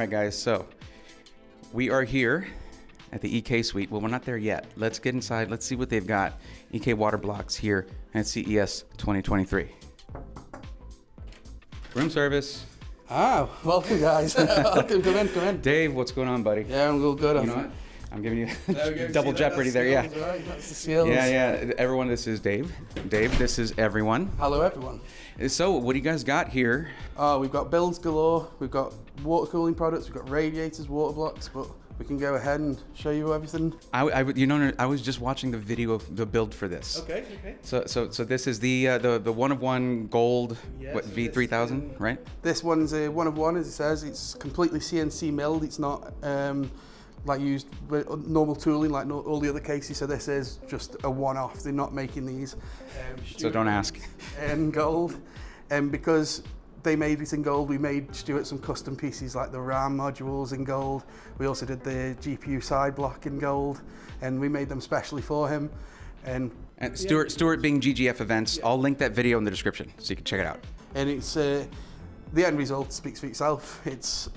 right, guys, so we are here at the EK Suite. Well, we're not there yet. Let's get inside. Let's see what they've got. EK Waterblocks here at CES 2023. Room service. Welcome, guys. Welcome, come in. Dave, what's going on, buddy? Yeah, I'm all good. You know what? I'm giving you double jeopardy there, yeah. Right? That's the skills. Yeah. Everyone, this is Dave. Dave, this is everyone. Hello, everyone. So, what do you guys got here? We've got builds galore. We've got water cooling products. We've got radiators, water blocks, but we can go ahead and show you everything. I was just watching the video of the build for this. Okay. So this is the one of one gold, Yeah, what, so V3000, right? This one's a one of one, as it says. It's completely CNC milled. It's not like used with normal tooling like all the other cases. So this is just a one-off. They're not making these. So don't ask. In gold, and because they made it in gold, we made Stuart some custom pieces like the RAM modules in gold. We also did the GPU side block in gold, and we made them specially for him. And Stuart being GGF Events, I'll link that video in the description so you can check it out. And it's the end result speaks for itself. It's,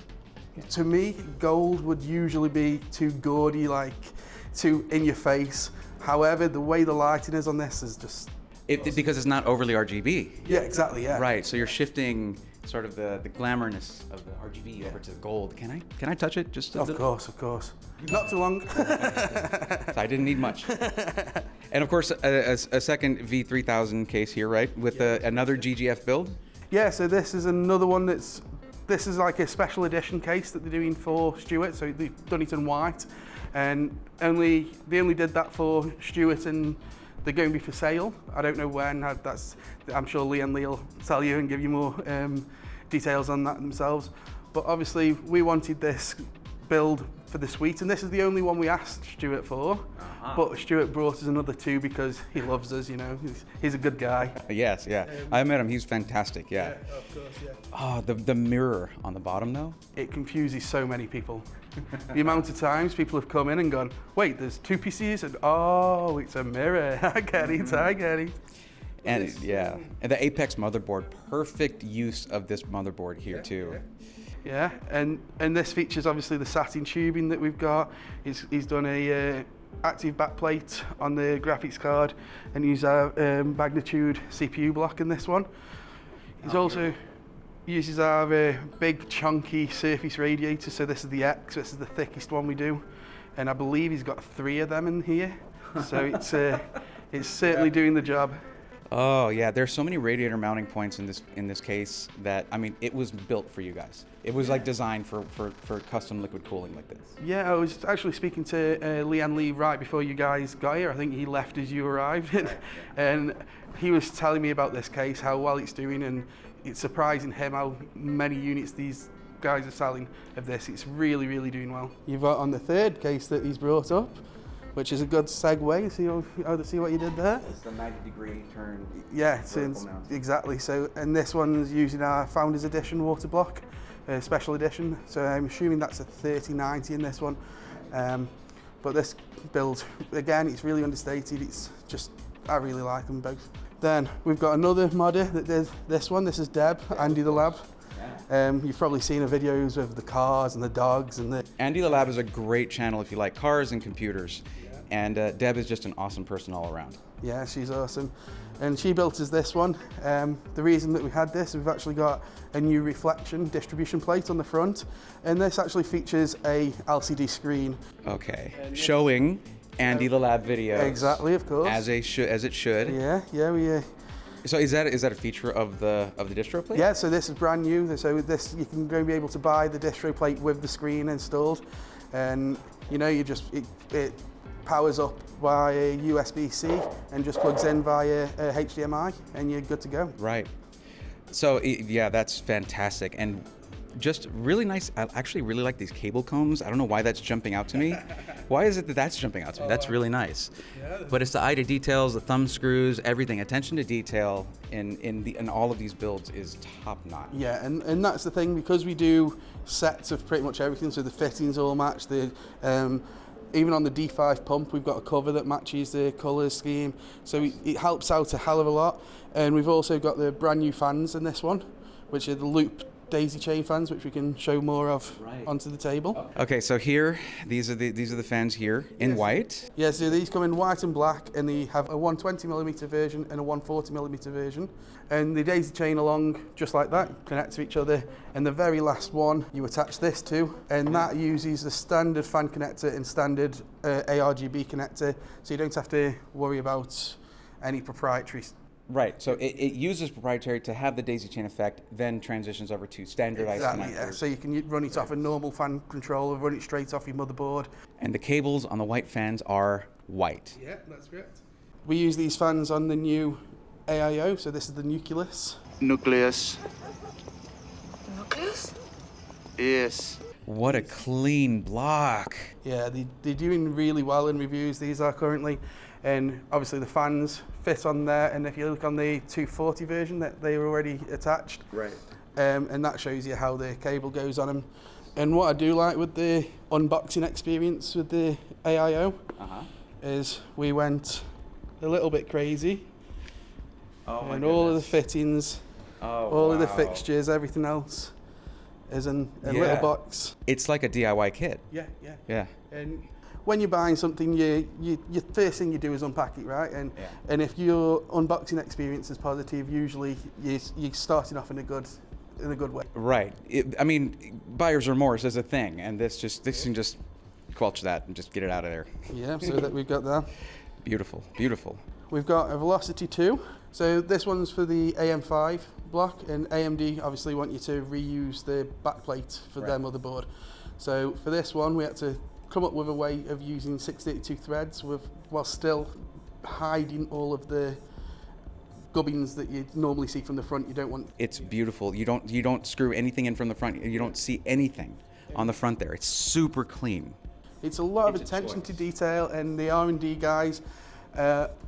to me, gold would usually be too gaudy, like too in your face. However, the way the lighting is on this is just Because it's not overly RGB. Yeah, exactly. Yeah. Right. So you're shifting sort of the glamourness of the RGB over to the gold. Can I touch it just a Of little? course. Not too long. So I didn't need much. And of course, a second V3000 case here, right? With another GGF build. Yeah. So this is another one this is like a special edition case that they're doing for Stuart. So they've done it in white, and they only did that for Stuart, and they're going to be for sale. I don't know when. I'm sure Lee and Lee will tell you and give you more details on that themselves. But obviously, we wanted this build for the suite, and this is the only one we asked Stuart for. But Stuart brought us another two because he loves us. You know, he's a good guy. Yes, yeah. I met him. He's fantastic. Yeah. Of course, yeah. Oh, the mirror on the bottom though. It confuses so many people. The amount of times people have come in and gone, wait, there's two PCs, and oh, it's a mirror. I get it. And and the Apex motherboard, perfect use of this motherboard here too. Yeah, and this features obviously the satin tubing that we've got. He's done a active backplate on the graphics card, and used our magnitude CPU block in this one. He's also uses our big chunky surface radiator. So this is the X. This is the thickest one we do, and I believe he's got 3 of them in here. So it's certainly doing the job. Oh yeah, there's so many radiator mounting points in this case that, I mean, it was built for you guys. It was like designed for custom liquid cooling like this. Yeah, I was actually speaking to Leanne Lee right before you guys got here. I think he left as you arrived, and he was telling me about this case, how well it's doing, and it's surprising him how many units these guys are selling of this. It's really, really doing well. You've got on the third case that he's brought up, which is a good segue. See what you did there? It's the 90-degree turn. Yeah, exactly. So, and this one's using our Founders Edition water block, special edition. So I'm assuming that's a 3090 in this one. But this build, again, it's really understated. It's just, I really like them both. Then we've got another modder that did this one. This is Deb, Andy the Lab. You've probably seen her videos of the cars and the dogs and the... Andy the Lab is a great channel if you like cars and computers. And Deb is just an awesome person all around. Yeah, she's awesome. And she built us this one. The reason that we had this, we've actually got a new reflection distribution plate on the front. And this actually features a LCD screen. Okay, showing Andy the Lab video. Exactly, of course. As it should. Yeah. So is that a feature of the distro plate? Yeah, so this is brand new. So this, you can go and be able to buy the distro plate with the screen installed. And you know, it powers up via USB-C and just plugs in via HDMI, and you're good to go. Right. So yeah, that's fantastic, and just really nice. I actually really like these cable combs. I don't know why that's jumping out to me. Why is it that that's jumping out to me? That's really nice. Yeah. But it's the eye to details, the thumb screws, everything. Attention to detail in all of these builds is top notch. Yeah, and that's the thing, because we do sets of pretty much everything. So the fittings all match. Even on the D5 pump, we've got a cover that matches the colour scheme. So it helps out a hell of a lot. And we've also got the brand new fans in this one, which are the loop daisy chain fans, which we can show more of onto the table. Okay, so here, these are the fans here in white. Yeah, so these come in white and black, and they have a 120mm version and a 140mm version. And they daisy chain along just like that, connect to each other. And the very last one you attach this to, and that uses the standard fan connector and standard ARGB connector, so you don't have to worry about any proprietary. Right, so it uses proprietary to have the daisy chain effect, then transitions over to standardized connectors. Yeah. So you can run it off a normal fan controller, run it straight off your motherboard. And the cables on the white fans are white. Yeah, that's correct. We use these fans on the new AIO, so this is the Nucleus. Nucleus. Nucleus? Yes. What a clean block. Yeah, they're doing really well in reviews, these are currently. And obviously the fans fit on there, and if you look on the 240 version, that they were already attached. Right. And that shows you how the cable goes on them. And what I do like with the unboxing experience with the AIO is we went a little bit crazy. Oh, and all of the fittings, all of the fixtures, everything else is in a little box. It's like a DIY kit. Yeah. And when you're buying something, you first thing you do is unpack it, right? And if your unboxing experience is positive, usually you're starting off in a good way. Right. I mean, buyer's remorse is a thing, and this can just squelch that and just get it out of there. Yeah. So that we've got that. Beautiful, beautiful. We've got a Velocity 2. So this one's for the AM5 block, and AMD obviously want you to reuse the backplate for their motherboard. So for this one, we had to come up with a way of using 632 threads while still hiding all of the gubbins that you normally see from the front. You don't want. It's beautiful. You don't screw anything in from the front. You don't see anything on the front there. It's super clean. It's a lot of attention to detail, and the R&D guys.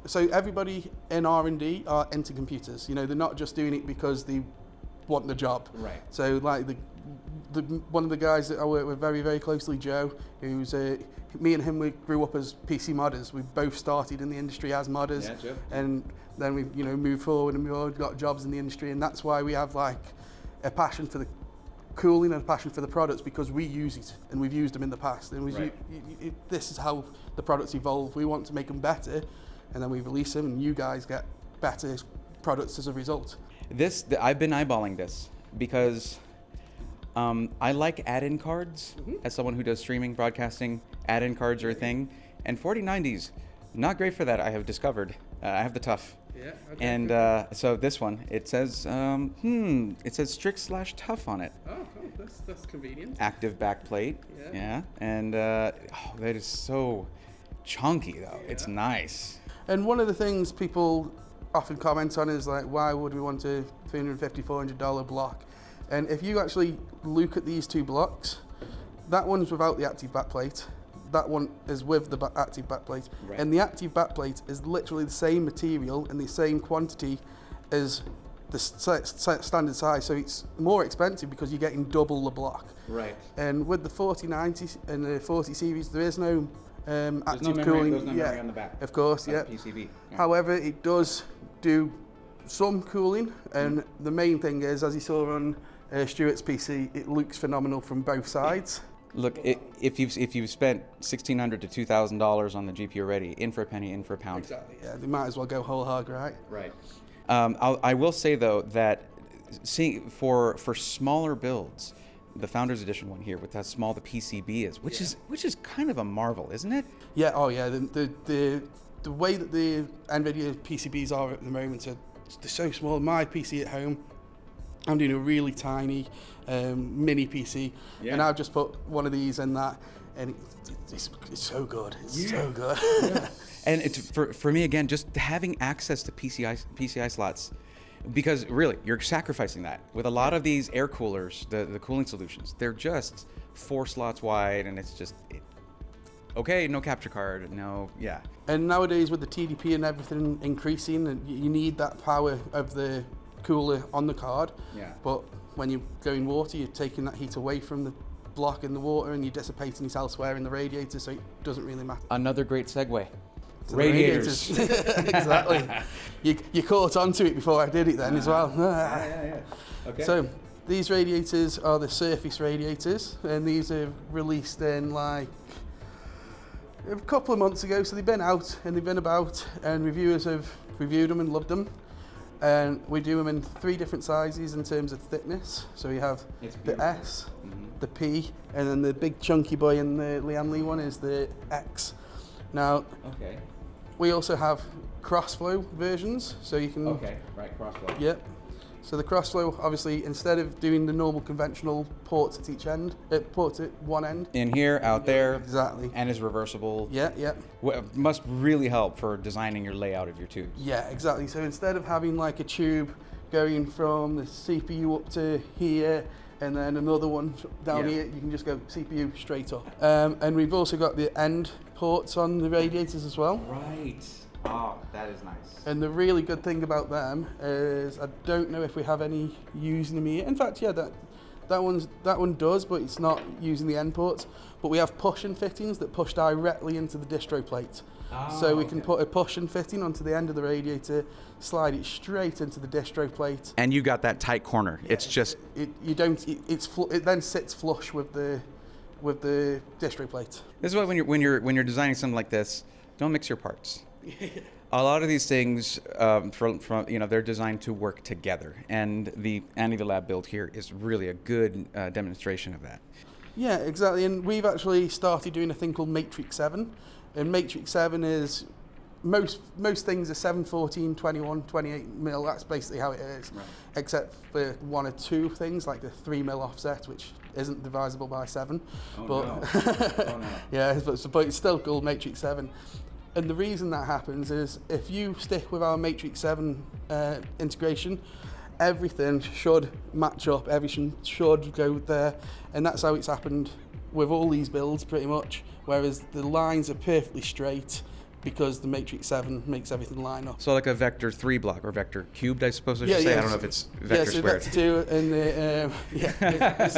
So everybody in R&D are into computers. You know, they're not just doing it because they want the job. Right. So like one of the guys that I work with very, very closely, Joe, who's me and him, we grew up as PC modders. We both started in the industry as modders, and then we moved forward, and we all got jobs in the industry, and that's why we have like a passion for the cooling and a passion for the products, because we use it and we've used them in the past, and this is how the products evolve. We want to make them better, and then we release them, and you guys get better products as a result. I've been eyeballing this because I like add-in cards. As someone who does streaming, broadcasting, add-in cards are a thing, and 4090s, not great for that, I have discovered. I have the TUF. Yeah. Okay. And so this one, it says strict/tough on it. Oh, that's convenient. Active backplate. Yeah. And that is so chunky though. It's nice. And one of the things people often comment on is like, why would we want a $350, $400 block? And if you actually look at these two blocks, that one's without the active backplate. That one is with the active backplate. Right. And the active backplate is literally the same material and the same quantity as the standard size. So it's more expensive because you're getting double the block. Right. And with the 4090 and the 40 series, there is no active no cooling. There's no memory on the back. Of course, like PCB. Yeah. However, it does do some cooling, and the main thing is, as you saw on Stuart's PC, it looks phenomenal from both sides. Look, if you've spent $1,600 to $2,000 on the GPU already, in for a penny, in for a pound. Exactly. Yeah, they might as well go whole hog, right? Right. I will say though that for smaller builds, the Founders Edition one here with how small the PCB is, which is kind of a marvel, isn't it? Yeah. Oh yeah. The way that the NVIDIA PCBs are at the moment, they're so small. My PC at home, I'm doing a really tiny mini PC, and I've just put one of these in that, and it's so good. It's so good. Yeah. And for me, again, just having access to PCI slots, because really, you're sacrificing that. With a lot of these air coolers, the cooling solutions, they're just 4 slots wide, and it's just, okay, no capture card, no, yeah. And nowadays with the TDP and everything increasing, you need that power of the cooler on the card. Yeah. But when you're going water, you're taking that heat away from the block in the water, and you're dissipating it elsewhere in the radiator, so it doesn't really matter. Another great segue. Radiators. Exactly. You caught onto it before I did it then as well. Yeah. Okay. So These radiators are the surface radiators, and these are released in like a couple of months ago. So they've been out and they've been about, and reviewers have reviewed them and loved them. And we do them in 3 different sizes in terms of thickness. So you have the S, the P, and then the big chunky boy in the Lian Li one is the X. Now, we also have crossflow versions, so you can. Crossflow. Yep. So the crossflow, obviously, instead of doing the normal conventional ports at each end, it ports at one end. In here, out there. Exactly. And is reversible. Yeah, yeah. Must really help for designing your layout of your tubes. Yeah, exactly. So instead of having like a tube going from the CPU up to here, and then another one down here, you can just go CPU straight up. And we've also got the end ports on the radiators as well. Right. Oh, that is nice. And the really good thing about them is I don't know if we have any using them here. In fact, yeah, that one does, but it's not using the end ports. But we have push-in fittings that push directly into the distro plate. So we can put a push-in fitting onto the end of the radiator, slide it straight into the distro plate. And you got that tight corner. Yeah, it's just it then sits flush with the distro plate. This is why when you're designing something like this, don't mix your parts. A lot of these things, they're designed to work together, and the Lab build here is really a good demonstration of that. Yeah, exactly. And we've actually started doing a thing called Matrix 7, and Matrix 7 is most things are 7, 14, 21, 28 mil. That's basically how it is, except for 1 or 2 things like the 3 mil offset, which isn't divisible by 7. No. Yeah, but it's still called Matrix 7. And the reason that happens is if you stick with our Matrix 7 integration, everything should match up, everything should go there, and that's how it's happened with all these builds pretty much, whereas the lines are perfectly straight because the Matrix 7 makes everything line up. So like a vector 3 block or vector cubed, I suppose I should say. I don't know if it's vector squared. Vector 2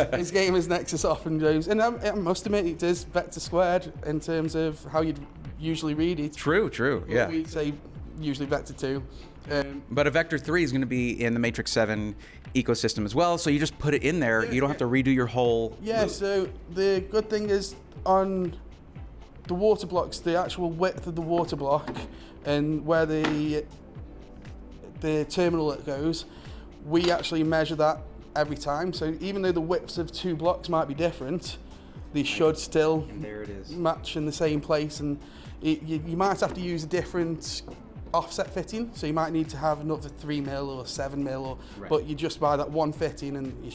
and his gamer's Nexus often goes, and I must admit it is vector squared in terms of how you'd usually read it. True, yeah. We say usually vector 2. But a vector 3 is going to be in the Matrix 7 ecosystem as well, so you just put it in there. You don't have to redo your whole loop. So the good thing is on the water blocks, the actual width of the water block and where the terminal goes, we actually measure that every time. So even though the widths of 2 blocks might be different, they should still match in the same place. And you might have to use a different offset fitting, so you might need to have another 3 mil or 7 mil, but you just buy that one fitting and you're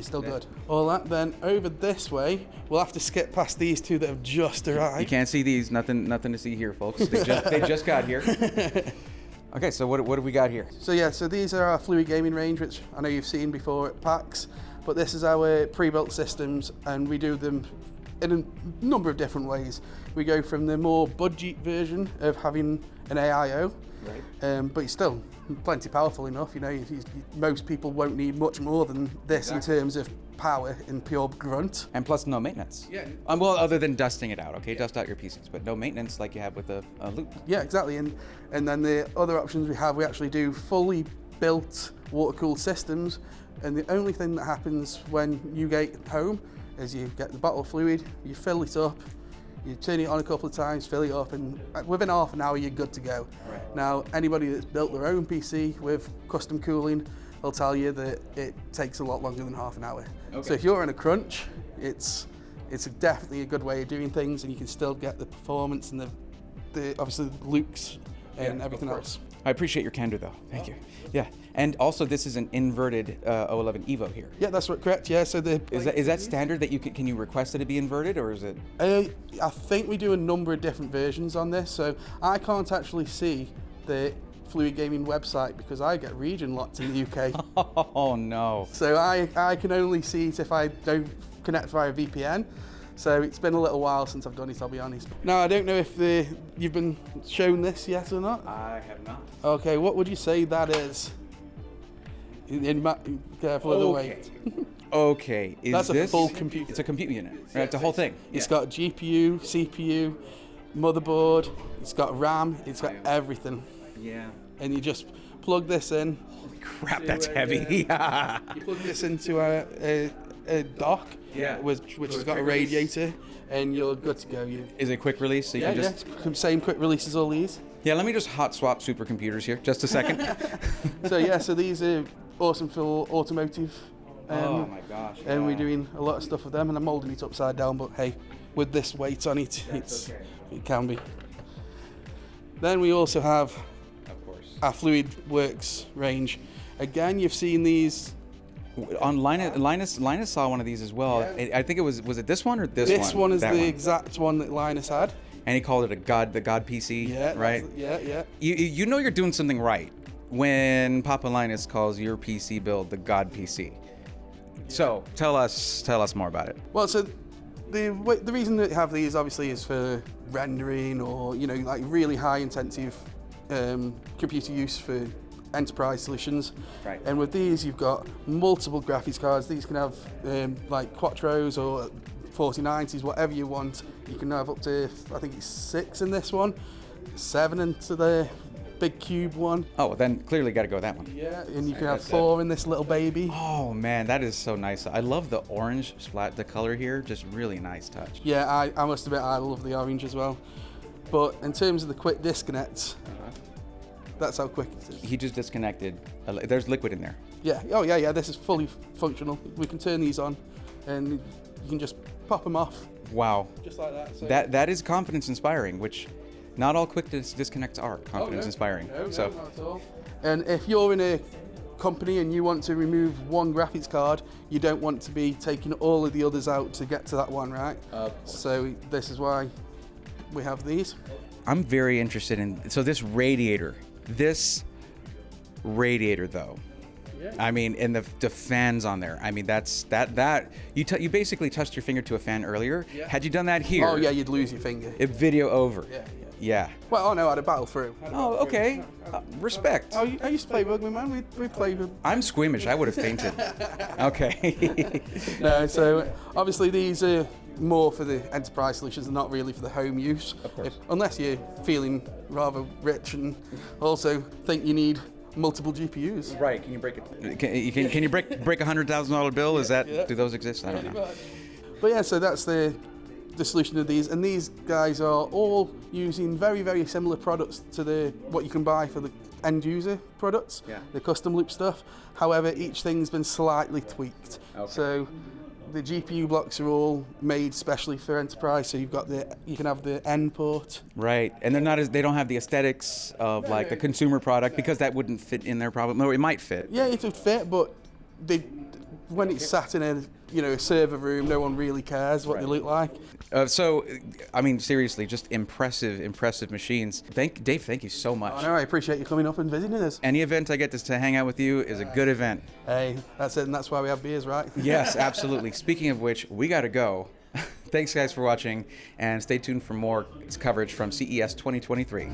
still good. All that, then over this way, we'll have to skip past these 2 that have just arrived. You can't see these, nothing to see here, folks. They just got here. Okay, so what have we got here? So these are our fluid gaming range, which I know you've seen before at PAX, but this is our pre-built systems, and we do them in a number of different ways. We go from the more budget version of having an AIO, but it's still plenty powerful enough. Most people won't need much more than this in terms of power in pure grunt. And plus no maintenance. Yeah. Well, other than dusting it out, okay? Dust out your PCs, but no maintenance like you have with a loop. Yeah, exactly. And then the other options we have, we actually do fully built water-cooled systems, and the only thing that happens when you get home is you get the bottle of fluid, you fill it up, you turn it on a couple of times, fill it up, and within half an hour you're good to go. Now, anybody that's built their own PC with custom cooling will tell you that it takes a lot longer than half an hour. So if you're in a crunch, it's definitely a good way of doing things, and you can still get the performance and the obviously the loops and everything else. I appreciate your candor, though. Thank you. Yeah, and also this is an inverted 011 Evo here. Yeah, that's correct. Yeah, so is that standard that can you request that it be inverted, or is it? I think we do a number of different versions on this, so I can't actually see the Fluid Gaming website because I get region locked in the UK. Oh no! So I can only see it if I don't connect via VPN. So it's been a little while since I've done it, I'll be honest. Now, I don't know if you've been shown this yet or not. I have not. Okay, what would you say that is? Careful of the weight. Okay, That's a full computer. It's a compute unit, right? It's a whole thing. It's got GPU, CPU, motherboard, it's got RAM, it's got everything. Yeah. And you just plug this in. Crap, that's heavy. Yeah. You plug this into a dock, which has got a radiator, and you're good to go. Is it quick release? So you can just... Same quick release as all these. Yeah, let me just hot swap supercomputers here, just a second. So these are awesome for automotive. Oh my gosh. And we're doing a lot of stuff with them, and I'm molding it upside down, but hey, with this weight on it, it can be. Then we also have, of course, our Fluid Works range. Again, you've seen these. On Linus saw one of these as well. Yeah. I think it was it this one or this one? This one is the exact one that Linus had. And he called it the God PC, right? Yeah. You know you're doing something right when Papa Linus calls your PC build the God PC. So tell us more about it. Well, so the reason that you have these obviously is for rendering or like really high intensive computer use for enterprise solutions. Right. And with these you've got multiple graphics cards. These can have like Quattros or 4090s, whatever you want. You can have up to, I think it's 6 in this one, 7 into the big cube one. Oh, then clearly got to go with that one. Yeah, and you can have 4 in this little baby. Oh man, that is so nice. I love the orange splat, the color here, just really nice touch. Yeah, I must admit I love the orange as well. But in terms of the quick disconnects, that's how quick it is. He just disconnected. There's liquid in there. Yeah, oh yeah, this is fully functional. We can turn these on and you can just pop them off. Wow. Just like that. So That is confidence inspiring, which not all quick disconnects are confidence inspiring. No, so not at all. And if you're in a company and you want to remove one graphics card, you don't want to be taking all of the others out to get to that one, right? So this is why we have these. I'm very interested in, so this radiator though, I mean, and the fans on there. I mean, you basically touched your finger to a fan earlier. Yeah. Had you done that here? Oh yeah, you'd lose your finger. It video over. Yeah. Well, oh no, I had a battle through. Oh, okay. Respect. I used to play rugby, man. We played with. I'm squeamish. I would have fainted. Okay. No, so obviously these are more for the enterprise solutions and not really for the home use. Of course. Unless you're feeling rather rich and also think you need multiple GPUs. Right. Can you break it? Can you break a $100,000 bill? Is that do those exist? I don't know. But yeah, so that's the solution of these, and these guys are all using very, very similar products to what you can buy for the end user products, the custom loop stuff. However, each thing's been slightly tweaked. Okay. So the GPU blocks are all made specially for enterprise. So you can have the N port. Right, and they don't have the aesthetics of like the consumer product because that wouldn't fit in there probably. Or it might fit. Yeah, it would fit, but when it's sat in a server room, no one really cares what they look like. So, I mean, seriously, just impressive machines. Dave, thank you so much. I know, I appreciate you coming up and visiting us. Any event I get to hang out with you is a good event. Hey, that's it, and that's why we have beers, right? Yes, absolutely. Speaking of which, we got to go. Thanks, guys, for watching, and stay tuned for more coverage from CES 2023.